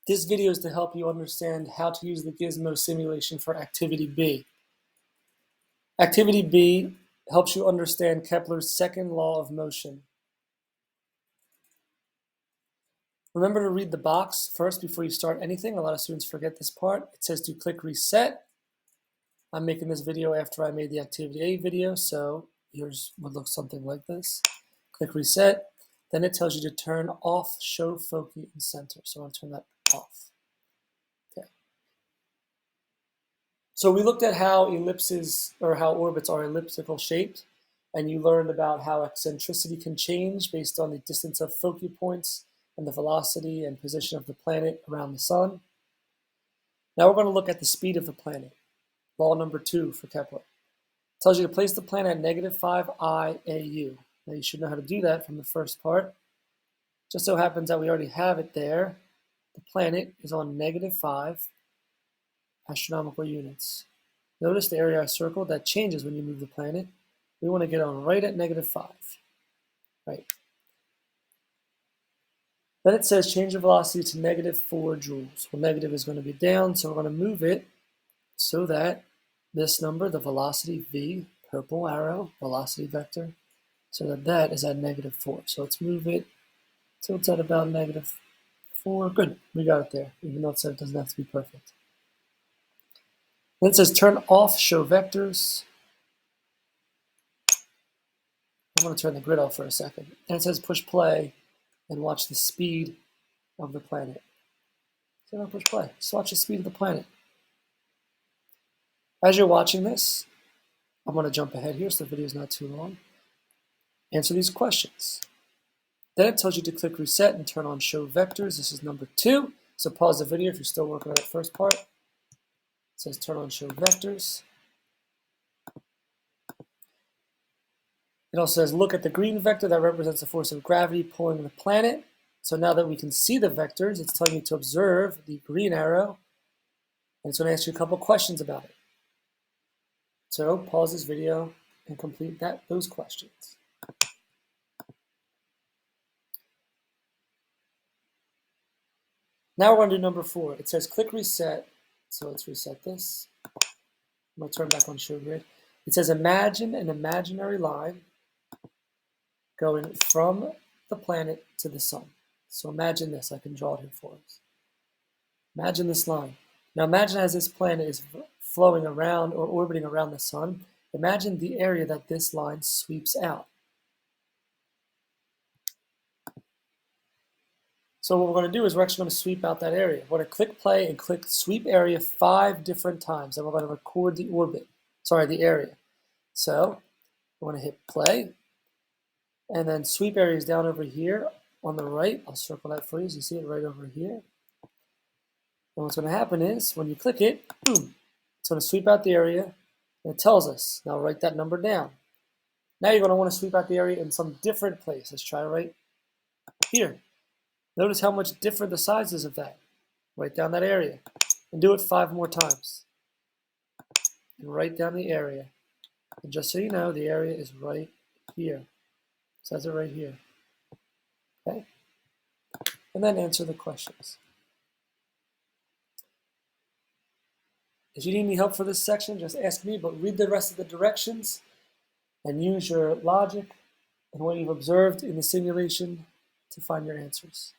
This video is to help you understand how to use the Gizmo simulation for Activity B. Activity B helps you understand Kepler's second law of motion. Remember to read the box first before you start anything. A lot of students forget this part. It says to click reset. I'm making this video after I made the Activity A video, so yours would look something like this. Click reset. Then it tells you to turn off show focus and center. So I'll turn that off. Okay. So we looked at how ellipses or how orbits are elliptical shaped, and you learned about how eccentricity can change based on the distance of foci points and the velocity and position of the planet around the sun. Now we're going to look at the speed of the planet. Law number 2 for Kepler. It tells you to place the planet at -5 IAU. Now you should know how to do that from the first part. Just so happens that we already have it there. The planet is on -5 astronomical units. Notice the area I circled, that changes when you move the planet. We want to get on right at -5. Right. Then it says change the velocity to -4 joules. Well, negative is going to be down, so we're going to move it so that this number, the velocity V, purple arrow, velocity vector, so that is at -4. So let's move it till it's at about -4. Good, we got it there, even though it said it doesn't have to be perfect. Then it says turn off show vectors. I'm going to turn the grid off for a second. And it says push play and watch the speed of the planet. So now push play. Just watch the speed of the planet. As you're watching this, I'm going to jump ahead here so the video is not too long. Answer these questions. Then it tells you to click reset and turn on show vectors. This is number 2. So pause the video if you're still working on that first part. It says turn on show vectors. It also says look at the green vector that represents the force of gravity pulling the planet. So now that we can see the vectors, it's telling you to observe the green arrow. And it's going to ask you a couple questions about it. So pause this video and complete those questions. Now we're going to do number 4. It says click reset. So let's reset this. I'm going to turn back on show grid. It says imagine an imaginary line going from the planet to the sun. So imagine this. I can draw it here for us. Imagine this line. Now imagine as this planet is flowing around or orbiting around the sun, imagine the area that this line sweeps out. So what we're going to do is we're actually going to sweep out that area. We're going to click play and click sweep area 5 different times. And we're going to record the the area. So we're going to hit play. And then sweep area is down over here on the right. I'll circle that for you so you see it right over here. And what's going to happen is when you click it, boom, it's going to sweep out the area. And it tells us, now write that number down. Now you're going to want to sweep out the area in some different place. Let's try right here. Notice how much different the size is of that. Write down that area. And do it 5 more times. And write down the area. And just so you know, the area is right here. It says it right here. Okay? And then answer the questions. If you need any help for this section, just ask me, but read the rest of the directions and use your logic and what you've observed in the simulation to find your answers.